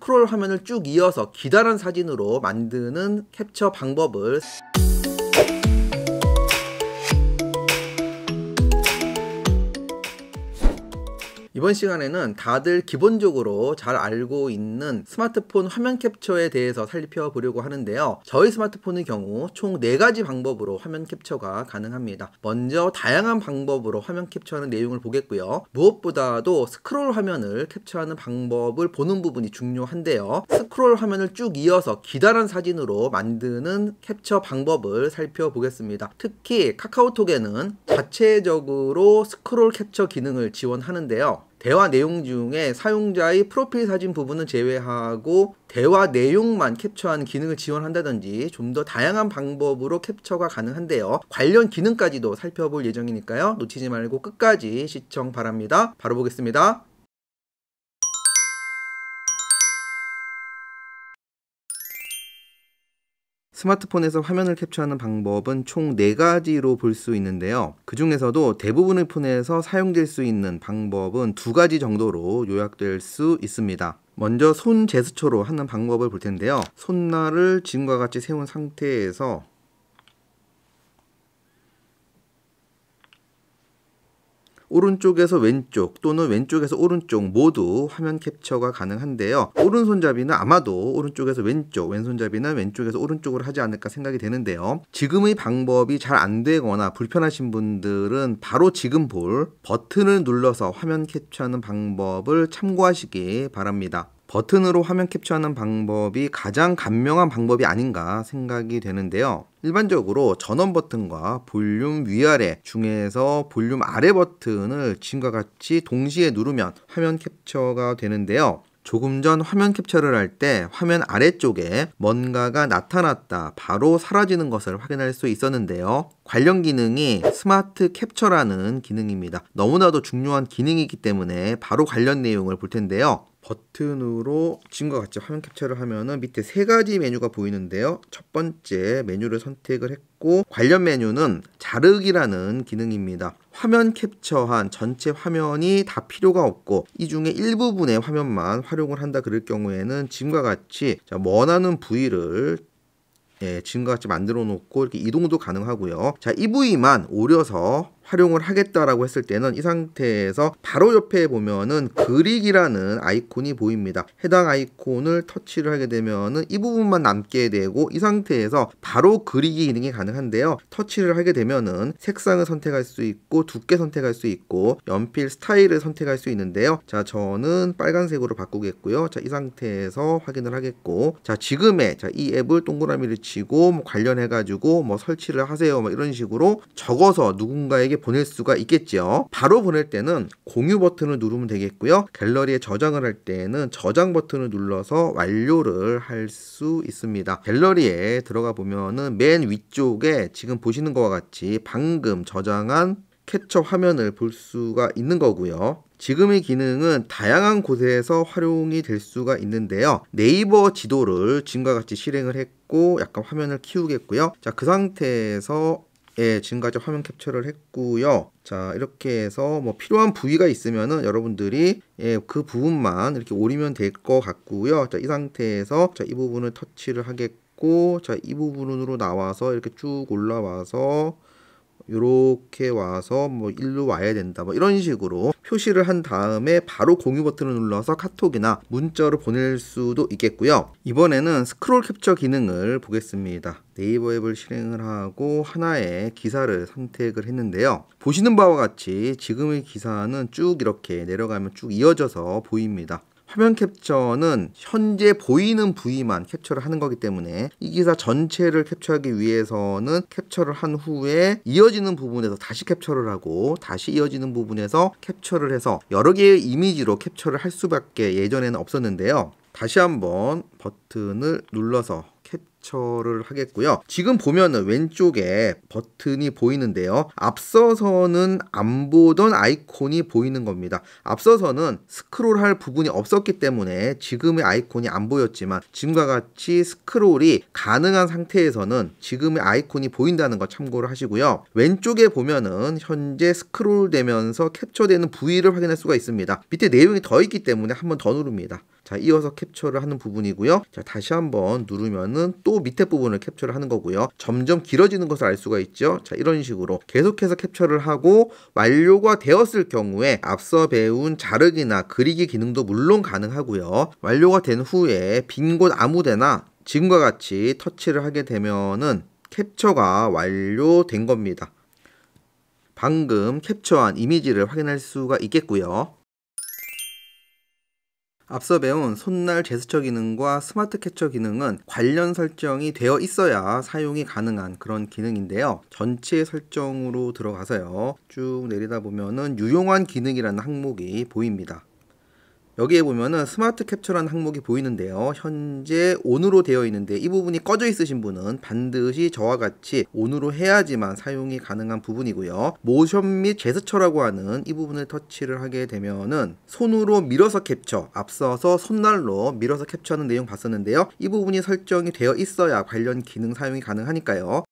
스크롤 화면을 쭉 이어서 기다란 사진으로 만드는 캡처 방법을 이번 시간에는 다들 기본적으로 잘 알고 있는 스마트폰 화면 캡처에 대해서 살펴보려고 하는데요. 저희 스마트폰의 경우 총 4가지 방법으로 화면 캡처가 가능합니다. 먼저 다양한 방법으로 화면 캡처하는 내용을 보겠고요. 무엇보다도 스크롤 화면을 캡처하는 방법을 보는 부분이 중요한데요. 스크롤 화면을 쭉 이어서 기다란 사진으로 만드는 캡처 방법을 살펴보겠습니다. 특히 카카오톡에는 자체적으로 스크롤 캡처 기능을 지원하는데요. 대화 내용 중에 사용자의 프로필 사진 부분은 제외하고 대화 내용만 캡처하는 기능을 지원한다든지 좀 더 다양한 방법으로 캡처가 가능한데요. 관련 기능까지도 살펴볼 예정이니까요. 놓치지 말고 끝까지 시청 바랍니다. 바로 보겠습니다. 스마트폰에서 화면을 캡처하는 방법은 총 4가지로 볼 수 있는데요. 그 중에서도 대부분의 폰에서 사용될 수 있는 방법은 2가지 정도로 요약될 수 있습니다. 먼저 손 제스처로 하는 방법을 볼 텐데요. 손날을 지금과 같이 세운 상태에서 오른쪽에서 왼쪽 또는 왼쪽에서 오른쪽 모두 화면 캡처가 가능한데요. 오른손잡이는 아마도 오른쪽에서 왼쪽, 왼손잡이는 왼쪽에서 오른쪽으로 하지 않을까 생각이 되는데요. 지금의 방법이 잘 안 되거나 불편하신 분들은 바로 지금 볼 버튼을 눌러서 화면 캡처하는 방법을 참고하시기 바랍니다. 버튼으로 화면 캡처하는 방법이 가장 간명한 방법이 아닌가 생각이 되는데요. 일반적으로 전원 버튼과 볼륨 위아래 중에서 볼륨 아래 버튼을 지금과 같이 동시에 누르면 화면 캡처가 되는데요. 조금 전 화면 캡처를 할 때 화면 아래쪽에 뭔가가 나타났다 바로 사라지는 것을 확인할 수 있었는데요. 관련 기능이 스마트 캡처라는 기능입니다. 너무나도 중요한 기능이기 때문에 바로 관련 내용을 볼 텐데요. 버튼으로 지금과 같이 화면 캡처를 하면은 밑에 3가지 메뉴가 보이는데요. 첫 번째 메뉴를 선택을 했고 관련 메뉴는 자르기라는 기능입니다. 화면 캡처한 전체 화면이 다 필요가 없고 이 중에 일부분의 화면만 활용을 한다 그럴 경우에는 지금과 같이 원하는 부위를 지금과 같이 만들어 놓고 이렇게 이동도 가능하고요. 자, 이 부위만 오려서 활용을 하겠다라고 했을 때는 이 상태에서 바로 옆에 보면은 그리기라는 아이콘이 보입니다. 해당 아이콘을 터치를 하게 되면은 이 부분만 남게 되고 이 상태에서 바로 그리기 기능이 가능한데요. 터치를 하게 되면은 색상을 선택할 수 있고 두께 선택할 수 있고 연필 스타일을 선택할 수 있는데요. 자, 저는 빨간색으로 바꾸겠고요. 자, 이 상태에서 확인을 하겠고 자, 지금의 이 앱을 동그라미를 치고 관련해 가지고 설치를 하세요 이런 식으로 적어서 누군가에게 보낼 수가 있겠죠. 바로 보낼 때는 공유 버튼을 누르면 되겠고요. 갤러리에 저장을 할 때는 저장 버튼을 눌러서 완료를 할 수 있습니다. 갤러리에 들어가 보면은 맨 위쪽에 지금 보시는 것과 같이 방금 저장한 캡처 화면을 볼 수가 있는 거고요. 지금의 기능은 다양한 곳에서 활용이 될 수가 있는데요. 네이버 지도를 지금과 같이 실행을 했고 약간 화면을 키우겠고요. 자, 그 상태에서 지금까지 화면 캡처를 했고요. 자, 이렇게 해서 필요한 부위가 있으면은 여러분들이 그 부분만 이렇게 오리면 될 것 같고요. 자, 이 상태에서 이 부분을 터치를 하겠고 자, 이 부분으로 나와서 이렇게 쭉 올라와서 이렇게 와서 일로 와야 된다 이런 식으로 표시를 한 다음에 바로 공유 버튼을 눌러서 카톡이나 문자로 보낼 수도 있겠고요. 이번에는 스크롤 캡처 기능을 보겠습니다. 네이버 앱을 실행을 하고 하나의 기사를 선택을 했는데요. 보시는 바와 같이 지금의 기사는 쭉 이렇게 내려가면 쭉 이어져서 보입니다. 화면 캡처는 현재 보이는 부위만 캡처를 하는 거기 때문에 이 기사 전체를 캡처하기 위해서는 캡처를 한 후에 이어지는 부분에서 다시 캡처를 하고 다시 이어지는 부분에서 캡처를 해서 여러 개의 이미지로 캡처를 할 수밖에 예전에는 없었는데요. 다시 한번 버튼을 눌러서 캡처를 하겠고요. 지금 보면은 왼쪽에 버튼이 보이는데요. 앞서서는 안 보던 아이콘이 보이는 겁니다. 앞서서는 스크롤할 부분이 없었기 때문에 지금의 아이콘이 안 보였지만 지금과 같이 스크롤이 가능한 상태에서는 지금의 아이콘이 보인다는 거 참고를 하시고요. 왼쪽에 보면은 현재 스크롤 되면서 캡처되는 부위를 확인할 수가 있습니다. 밑에 내용이 더 있기 때문에 한 번 더 누릅니다. 자, 이어서 캡처를 하는 부분이고요. 자, 다시 한번 누르면은 또 밑에 부분을 캡처를 하는 거고요. 점점 길어지는 것을 알 수가 있죠. 자, 이런 식으로 계속해서 캡처를 하고 완료가 되었을 경우에 앞서 배운 자르기나 그리기 기능도 물론 가능하고요. 완료가 된 후에 빈 곳 아무데나 지금과 같이 터치를 하게 되면은 캡처가 완료된 겁니다. 방금 캡처한 이미지를 확인할 수가 있겠고요. 앞서 배운 손날 제스처 기능과 스마트 캡처 기능은 관련 설정이 되어 있어야 사용이 가능한 그런 기능인데요. 전체 설정으로 들어가서요. 쭉 내리다 보면은 유용한 기능이라는 항목이 보입니다. 여기에 보면은 스마트 캡처라는 항목이 보이는데요. 현재 ON으로 되어 있는데 이 부분이 꺼져 있으신 분은 반드시 저와 같이 ON으로 해야지만 사용이 가능한 부분이고요. 모션 및 제스처라고 하는 이 부분을 터치를 하게 되면은 손으로 밀어서 캡처, 앞서서 손날로 밀어서 캡처하는 내용 봤었는데요. 이 부분이 설정이 되어 있어야 관련 기능 사용이 가능하니까요.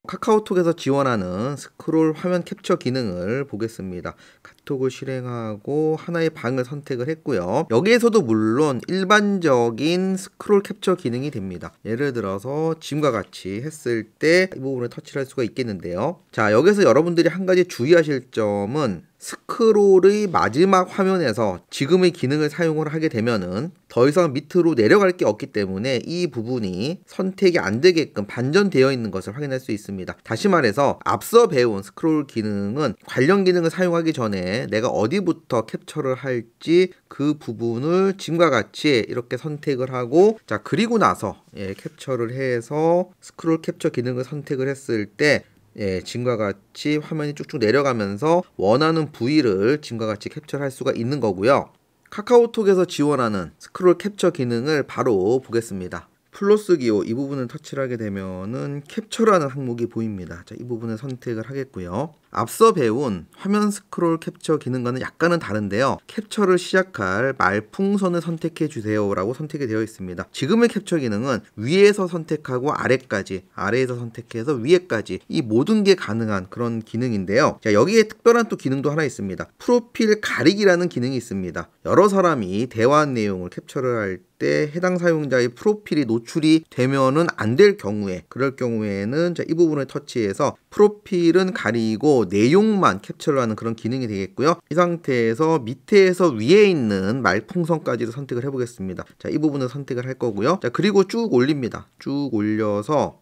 카카오톡에서 지원하는 스크롤 화면 캡처 기능을 보겠습니다. 카톡을 실행하고 하나의 방을 선택을 했고요. 여기에서도 물론 일반적인 스크롤 캡처 기능이 됩니다. 예를 들어서 지금과 같이 했을 때 이 부분을 터치를 할 수가 있겠는데요. 자, 여기서 여러분들이 한 가지 주의하실 점은 스크롤의 마지막 화면에서 지금의 기능을 사용을 하게 되면은 더 이상 밑으로 내려갈 게 없기 때문에 이 부분이 선택이 안 되게끔 반전되어 있는 것을 확인할 수 있습니다. 다시 말해서 앞서 배운 스크롤 기능은 관련 기능을 사용하기 전에 내가 어디부터 캡처를 할지 그 부분을 지금과 같이 이렇게 선택을 하고, 자, 그리고 나서 캡처를 해서 스크롤 캡처 기능을 선택을 했을 때 지금과 같이 화면이 쭉쭉 내려가면서 원하는 부위를 지금과 같이 캡처를 할 수가 있는 거고요. 카카오톡에서 지원하는 스크롤 캡처 기능을 바로 보겠습니다. 플러스 기호 이 부분을 터치를 하게 되면은 캡처라는 항목이 보입니다. 자, 이 부분을 선택을 하겠고요. 앞서 배운 화면 스크롤 캡처 기능과는 약간은 다른데요. 캡처를 시작할 말풍선을 선택해 주세요 라고 선택이 되어 있습니다. 지금의 캡처 기능은 위에서 선택하고 아래까지, 아래에서 선택해서 위에까지 이 모든 게 가능한 그런 기능인데요. 자, 여기에 특별한 또 기능도 하나 있습니다. 프로필 가리기라는 기능이 있습니다. 여러 사람이 대화한 내용을 캡처를 할 때 해당 사용자의 프로필이 노출이 되면은 안 될 경우에, 그럴 경우에는 자, 이 부분을 터치해서 프로필은 가리고 내용만 캡처를 하는 그런 기능이 되겠고요. 이 상태에서 밑에서 위에 있는 말풍선까지도 선택을 해보겠습니다. 자, 이 부분을 선택을 할 거고요. 자, 그리고 쭉 올립니다. 쭉 올려서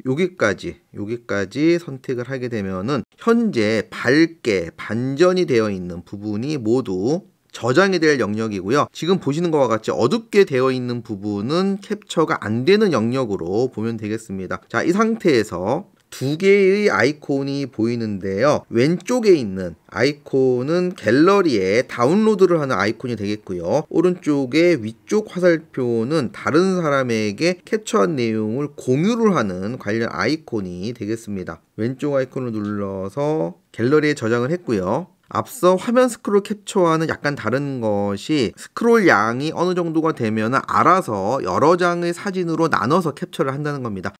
여기까지 선택을 하게 되면은 현재 밝게 반전이 되어 있는 부분이 모두 저장이 될 영역이고요. 지금 보시는 것과 같이 어둡게 되어 있는 부분은 캡처가 안 되는 영역으로 보면 되겠습니다. 자, 이 상태에서 두 개의 아이콘이 보이는데요. 왼쪽에 있는 아이콘은 갤러리에 다운로드를 하는 아이콘이 되겠고요. 오른쪽에 위쪽 화살표는 다른 사람에게 캡처한 내용을 공유를 하는 관련 아이콘이 되겠습니다. 왼쪽 아이콘을 눌러서 갤러리에 저장을 했고요. 앞서 화면 스크롤 캡처와는 약간 다른 것이 스크롤 양이 어느 정도가 되면 알아서 여러 장의 사진으로 나눠서 캡처를 한다는 겁니다.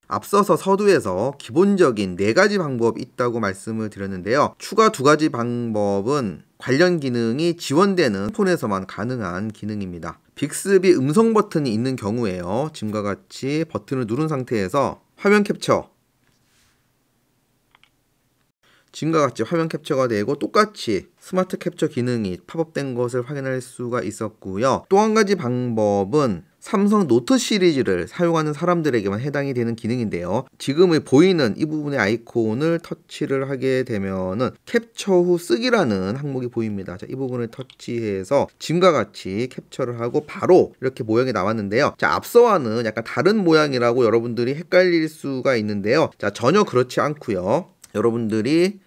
앞서서 서두에서 기본적인 4가지 방법이 있다고 말씀을 드렸는데요. 추가 2가지 방법은 관련 기능이 지원되는 폰에서만 가능한 기능입니다. 빅스비 음성 버튼이 있는 경우에요. 지금과 같이 버튼을 누른 상태에서 화면 캡처, 지금과 같이 화면 캡처가 되고 똑같이 스마트 캡처 기능이 팝업된 것을 확인할 수가 있었고요. 또 한 가지 방법은 삼성 노트 시리즈를 사용하는 사람들에게만 해당이 되는 기능인데요. 지금 보이는 이 부분의 아이콘을 터치를 하게 되면은 캡처 후 쓰기라는 항목이 보입니다. 자, 이 부분을 터치해서 지금과 같이 캡처를 하고 바로 이렇게 모양이 나왔는데요. 자, 앞서와는 약간 다른 모양이라고 여러분들이 헷갈릴 수가 있는데요. 자, 전혀 그렇지 않고요. 여러분들이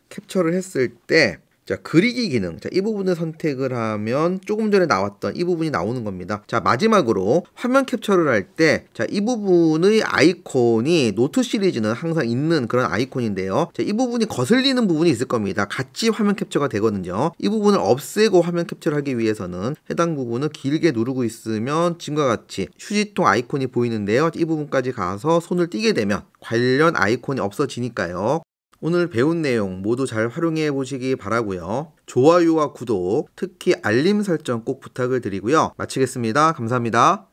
캡처를 했을 때, 자, 그리기 기능, 자, 이 부분을 선택을 하면 조금 전에 나왔던 이 부분이 나오는 겁니다. 자, 마지막으로 화면 캡처를 할 때, 자, 이 부분의 아이콘이 노트 시리즈는 항상 있는 그런 아이콘인데요. 자, 이 부분이 거슬리는 부분이 있을 겁니다. 같이 화면 캡처가 되거든요. 이 부분을 없애고 화면 캡처를 하기 위해서는 해당 부분을 길게 누르고 있으면 지금과 같이 휴지통 아이콘이 보이는데요. 이 부분까지 가서 손을 띄게 되면 관련 아이콘이 없어지니까요. 오늘 배운 내용 모두 잘 활용해 보시기 바라고요. 좋아요와 구독, 특히 알림 설정 꼭 부탁을 드리고요. 마치겠습니다. 감사합니다.